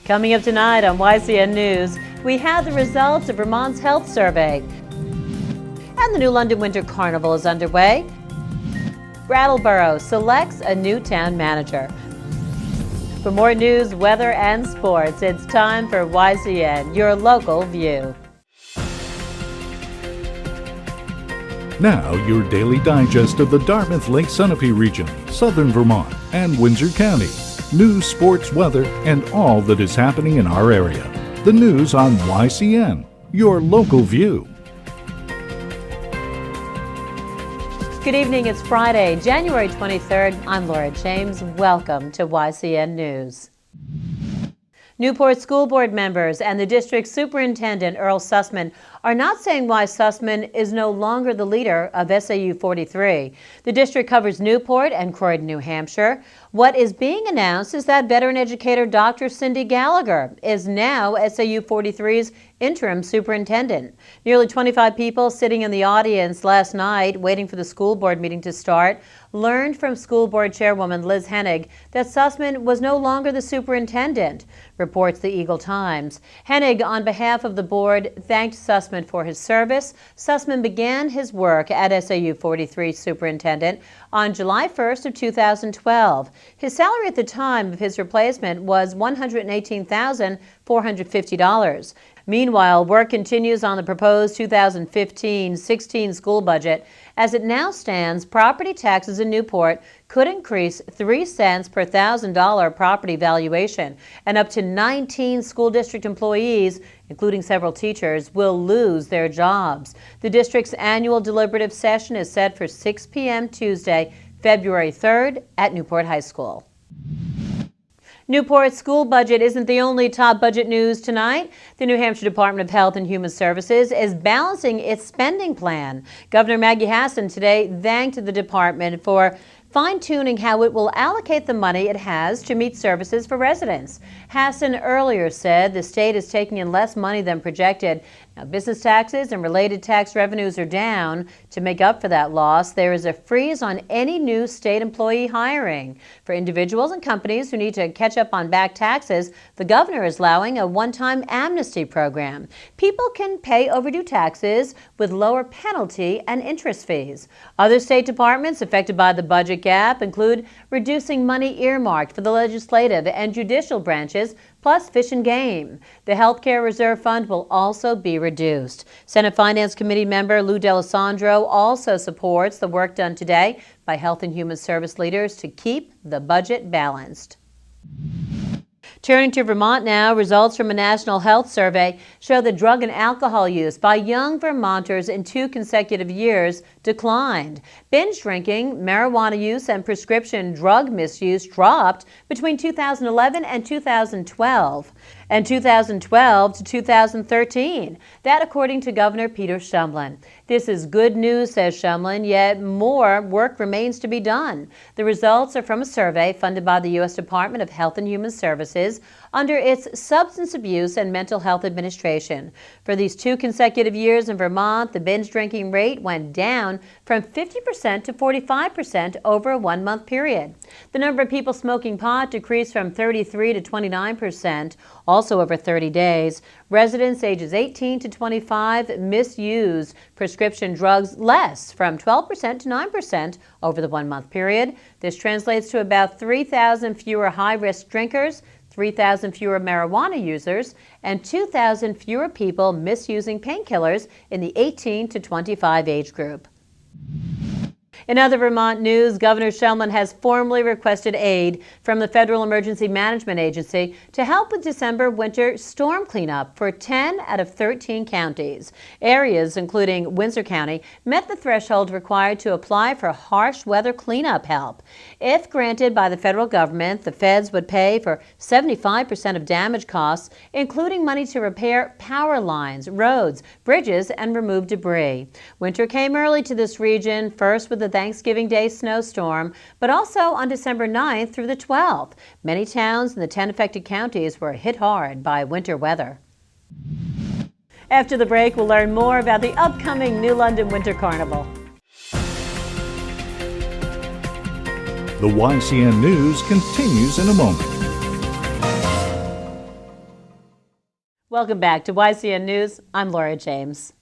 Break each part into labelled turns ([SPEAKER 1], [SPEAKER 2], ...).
[SPEAKER 1] Coming up tonight on YCN News, we have the results of Vermont's health survey. And the New London Winter Carnival is underway. Brattleboro selects a new town manager. For more news, weather, and sports, it's time for YCN, your local view.
[SPEAKER 2] Now, your daily digest of the Dartmouth-Lake Sunapee region, southern Vermont, and Windsor County. News, sports, weather, and all that is happening in our area. The news on YCN, your local view.
[SPEAKER 1] Good evening, it's Friday, January 23rd. I'm Laura James. Welcome to YCN News. Newport School Board members and the district superintendent, Earl Sussman, are not saying why Sussman is no longer the leader of SAU 43. The district covers Newport and Croydon, New Hampshire. What is being announced is that veteran educator Dr. Cindy Gallagher is now SAU 43's interim superintendent. Nearly 25 people sitting in the audience last night waiting for the school board meeting to start learned from school board chairwoman Liz Hennig that Sussman was no longer the superintendent, reports the Eagle Times. Hennig, on behalf of the board, thanked Sussman for his service. Sussman began his work at SAU 43 superintendent on July 1st of 2012. His salary at the time of his replacement was $118,450. Meanwhile, work continues on the proposed 2015-16 school budget. As it now stands, property taxes in Newport could increase 3 cents per $1,000 property valuation, and up to 19 school district employees, including several teachers, will lose their jobs. The district's annual deliberative session is set for 6 p.m. Tuesday, February 3rd at Newport High School. Newport's school budget isn't the only top budget news tonight. The New Hampshire Department of Health and Human Services is balancing its spending plan. Governor Maggie Hassan today thanked the department for fine-tuning how it will allocate the money it has to meet services for residents. Hassan earlier said the state is taking in less money than projected. Now, business taxes and related tax revenues are down. To make up for that loss, there is a freeze on any new state employee hiring. For individuals and companies who need to catch up on back taxes, the governor is allowing a one-time amnesty program. People can pay overdue taxes with lower penalty and interest fees. Other state departments affected by the budget gap include reducing money earmarked for the legislative and judicial branches, plus Fish and Game. The Healthcare Reserve Fund will also be reduced. Senate Finance Committee member Lou D'Alessandro also supports the work done today by Health and Human Service leaders to keep the budget balanced. Turning to Vermont now, results from a national health survey show that drug and alcohol use by young Vermonters in 2 consecutive years declined. Binge drinking, marijuana use, and prescription drug misuse dropped between 2011 and 2012, and 2012 to 2013. That according to Governor Peter Shumlin. This is good news, says Shumlin, yet more work remains to be done. The results are from a survey funded by the U.S. Department of Health and Human Services under its Substance Abuse and Mental Health Administration. For these 2 consecutive years in Vermont, the binge drinking rate went down from 50% to 45% over a 1-month period. The number of people smoking pot decreased from 33% to 29%, also over 30 days. Residents ages 18 to 25 misused prescription drugs less, from 12% to 9% over the 1-month period. This translates to about 3,000 fewer high-risk drinkers, 3,000 fewer marijuana users, and 2,000 fewer people misusing painkillers in the 18 to 25 age group. In other Vermont news, Governor Shumlin has formally requested aid from the Federal Emergency Management Agency to help with December winter storm cleanup for 10 out of 13 counties. Areas, including Windsor County, met the threshold required to apply for harsh weather cleanup help. If granted by the federal government, the feds would pay for 75% of damage costs, including money to repair power lines, roads, bridges, and remove debris. Winter came early to this region, first with the Thanksgiving Day snowstorm, but also on December 9th through the 12th. Many towns in the 10 affected counties were hit hard by winter weather. After the break, we'll learn more about the upcoming New London Winter Carnival.
[SPEAKER 2] The YCN News continues in a moment.
[SPEAKER 1] Welcome back to YCN News. I'm Laura James.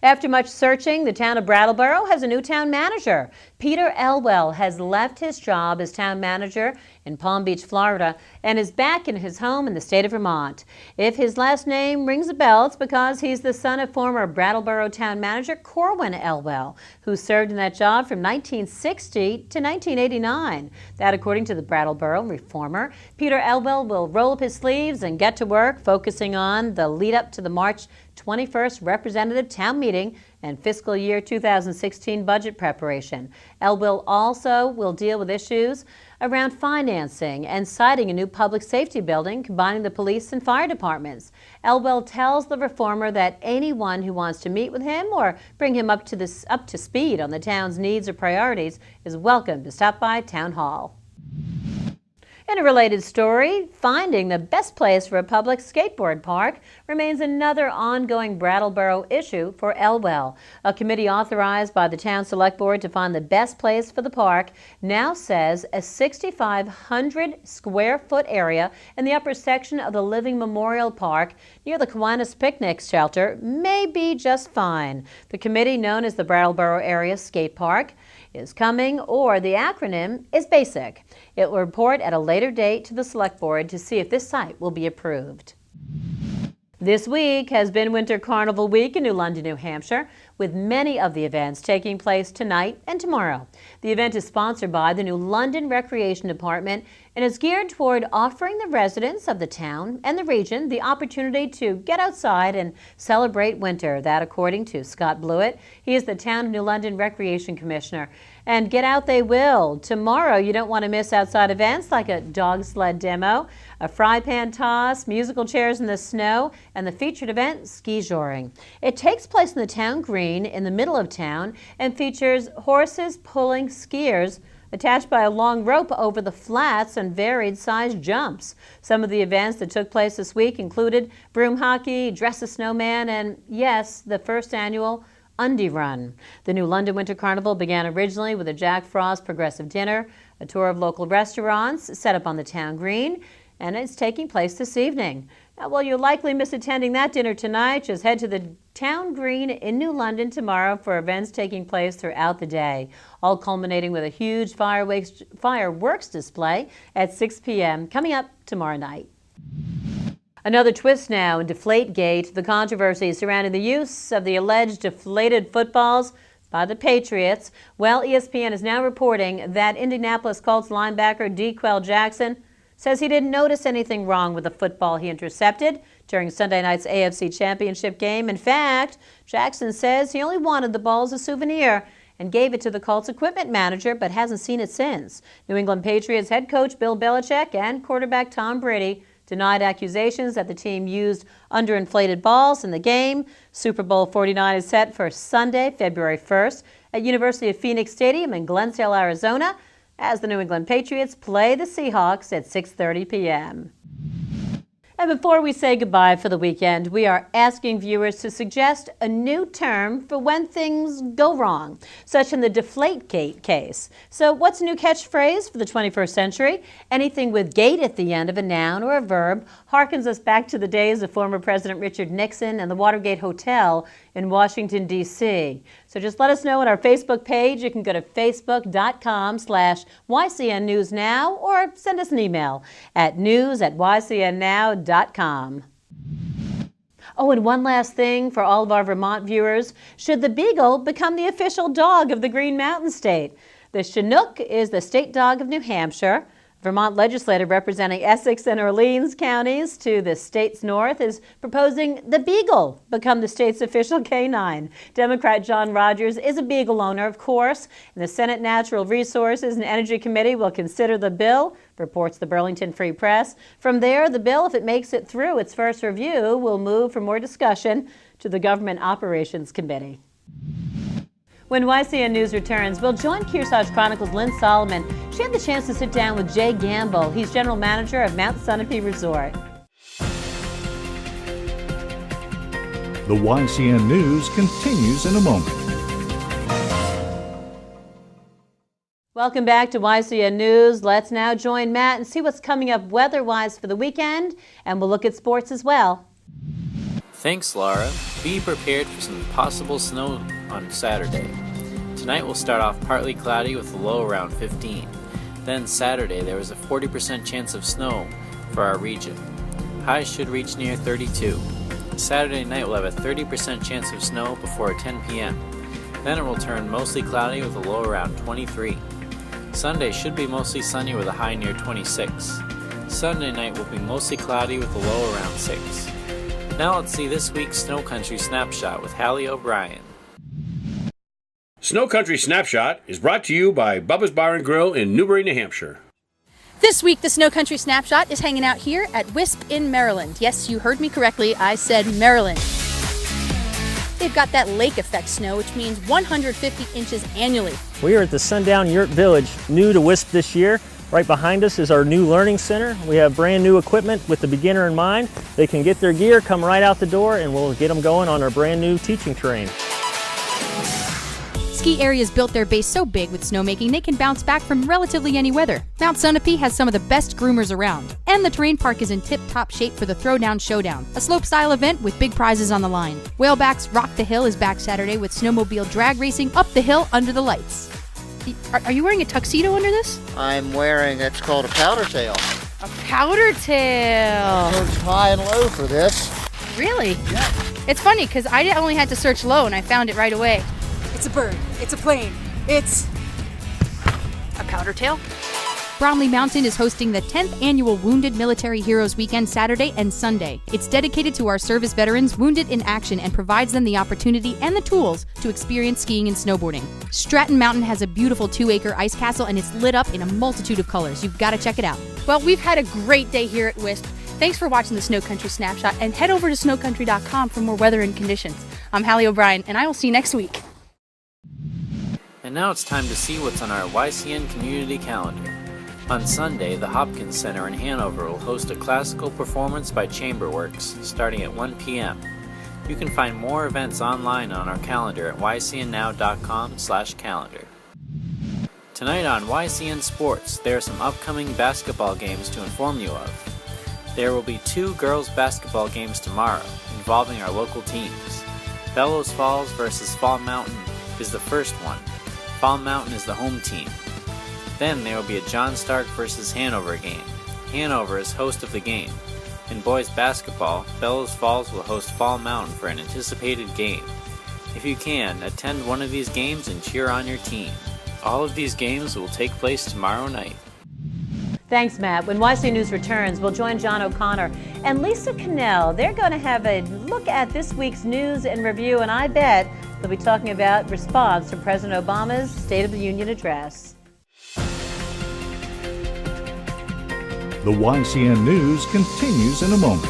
[SPEAKER 1] After much searching, the town of Brattleboro has a new town manager. Peter Elwell has left his job as town manager in Palm Beach, Florida, and is back in his home in the state of Vermont. If his last name rings a bell, it's because he's the son of former Brattleboro town manager Corwin Elwell, who served in that job from 1960 to 1989. That, according to the Brattleboro Reformer. Peter Elwell will roll up his sleeves and get to work, focusing on the lead up to the March 21st representative town meeting and fiscal year 2016 budget preparation. Elwell also will deal with issues around financing and citing a new public safety building combining the police and fire departments. Elwell tells the Reformer that anyone who wants to meet with him or bring him up to speed on the town's needs or priorities is welcome to stop by Town Hall. In a related story, finding the best place for a public skateboard park remains another ongoing Brattleboro issue for Elwell. A committee authorized by the town select board to find the best place for the park now says a 6,500 square foot area in the upper section of the Living Memorial Park near the Kiwanis Picnic Shelter may be just fine. The committee, known as the Brattleboro Area Skate Park, is coming, or the acronym is BASIC. It will report at a later date to the select board to see if this site will be approved. This week has been Winter Carnival Week in New London, New Hampshire, with many of the events taking place tonight and tomorrow. The event is sponsored by the New London Recreation Department and is geared toward offering the residents of the town and the region the opportunity to get outside and celebrate winter. That, according to Scott Blewett. He is the Town of New London Recreation Commissioner. And get out they will. Tomorrow, you don't want to miss outside events like a dog sled demo, a fry pan toss, musical chairs in the snow, and the featured event, ski joring. It takes place in the town green in the middle of town and features horses pulling skiers attached by a long rope over the flats and varied sized jumps. Some of the events that took place this week included broom hockey, dress a snowman, and yes, the first annual Undie Run. The New London Winter Carnival began originally with a Jack Frost progressive dinner, a tour of local restaurants set up on the town green, and it's taking place this evening. Now, while you'll likely miss attending that dinner tonight, just head to the town green in New London tomorrow for events taking place throughout the day, all culminating with a huge fireworks display at 6 p.m. coming up tomorrow night. Another twist now in Deflategate, the controversy surrounding the use of the alleged deflated footballs by the Patriots. Well, ESPN is now reporting that Indianapolis Colts linebacker Dequel Jackson says he didn't notice anything wrong with the football he intercepted during Sunday night's AFC Championship game. In fact, Jackson says he only wanted the ball as a souvenir and gave it to the Colts equipment manager, but hasn't seen it since. New England Patriots head coach Bill Belichick and quarterback Tom Brady denied accusations that the team used underinflated balls in the game. Super Bowl 49 is set for Sunday, February 1st at University of Phoenix Stadium in Glendale, Arizona, as the New England Patriots play the Seahawks at 6:30 p.m. And before we say goodbye for the weekend, we are asking viewers to suggest a new term for when things go wrong, such in the Deflategate case. So what's a new catchphrase for the 21st century? Anything with gate at the end of a noun or a verb harkens us back to the days of former President Richard Nixon and the Watergate Hotel in Washington, D.C. So just let us know on our Facebook page. You can go to facebook.com/YCN News Now or send us an email at news@ycnnow.com. Oh, and one last thing for all of our Vermont viewers. Should the Beagle become the official dog of the Green Mountain State? The Chinook is the state dog of New Hampshire. Vermont legislator representing Essex and Orleans counties to the state's north is proposing the Beagle become the state's official canine. Democrat John Rogers is a Beagle owner, of course, and the Senate Natural Resources and Energy Committee will consider the bill, reports the Burlington Free Press. From there, the bill, if it makes it through its first review, will move for more discussion to the Government Operations Committee. When YCN News returns, we'll join Kearsarge Chronicles' Lynn Solomon. She had the chance to sit down with Jay Gamble. He's general manager of Mount Sunapee Resort.
[SPEAKER 2] The YCN News continues in a moment.
[SPEAKER 1] Welcome back to YCN News. Let's now join Matt and see what's coming up weather-wise for the weekend, and we'll look at sports as well.
[SPEAKER 3] Thanks, Laura. Be prepared for some possible snow on Saturday. Tonight will start off partly cloudy with a low around 15. Then Saturday there is a 40% chance of snow for our region. Highs should reach near 32. Saturday night will have a 30% chance of snow before 10 p.m. Then it will turn mostly cloudy with a low around 23. Sunday should be mostly sunny with a high near 26. Sunday night will be mostly cloudy with a low around 6. Now let's see this week's Snow Country Snapshot with Hallie O'Brien.
[SPEAKER 4] Snow Country Snapshot is brought to you by Bubba's Bar and Grill in Newbury, New Hampshire.
[SPEAKER 5] This week, the Snow Country Snapshot is hanging out here at Wisp in Maryland. Yes, you heard me correctly. I said Maryland. They've got that lake effect snow, which means 150 inches annually.
[SPEAKER 6] We are at the Sundown Yurt Village, new to Wisp this year. Right behind us is our new learning center. We have brand new equipment with the beginner in mind. They can get their gear, come right out the door, and we'll get them going on our brand new teaching terrain.
[SPEAKER 5] Ski areas built their base so big with snowmaking they can bounce back from relatively any weather. Mount Sunapee has some of the best groomers around. And the terrain park is in tip-top shape for the Throwdown Showdown, a slope-style event with big prizes on the line. Whaleback's Rock the Hill is back Saturday with snowmobile drag racing up the hill under the lights. Are you wearing a tuxedo under this?
[SPEAKER 7] I'm wearing, it's called a powder tail.
[SPEAKER 5] A powder tail.
[SPEAKER 7] Search high and low for this.
[SPEAKER 5] Really? Yeah. It's funny because I only had to search low and I found it right away.
[SPEAKER 8] It's a bird. It's a plane. It's
[SPEAKER 5] a powder tail. Bromley Mountain is hosting the 10th annual Wounded Military Heroes Weekend Saturday and Sunday. It's dedicated to our service veterans wounded in action and provides them the opportunity and the tools to experience skiing and snowboarding. Stratton Mountain has a beautiful 2-acre ice castle and it's lit up in a multitude of colors. You've got to check it out. Well, we've had a great day here at Wisp. Thanks for watching the Snow Country Snapshot and head over to snowcountry.com for more weather and conditions. I'm Hallie O'Brien and I will see you next week.
[SPEAKER 3] And now it's time to see what's on our YCN community calendar. On Sunday, the Hopkins Center in Hanover will host a classical performance by Chamberworks starting at 1 p.m. You can find more events online on our calendar at ycnnow.com/calendar. Tonight on YCN Sports, there are some upcoming basketball games to inform you of. There will be 2 girls basketball games tomorrow involving our local teams. Bellows Falls versus Fall Mountain is the first one. Fall Mountain is the home team. Then there will be a John Stark versus Hanover game. Hanover is host of the game. In boys basketball, Bellows Falls will host Fall Mountain for an anticipated game. If you can, attend one of these games and cheer on your team. All of these games will take place tomorrow night.
[SPEAKER 1] Thanks, Matt. When YCN News returns, we'll join John O'Connor and Lisa Cannell. They're going to have a look at this week's news and review, and I bet they'll be talking about response to President Obama's State of the Union address.
[SPEAKER 2] The YCN News continues in a moment.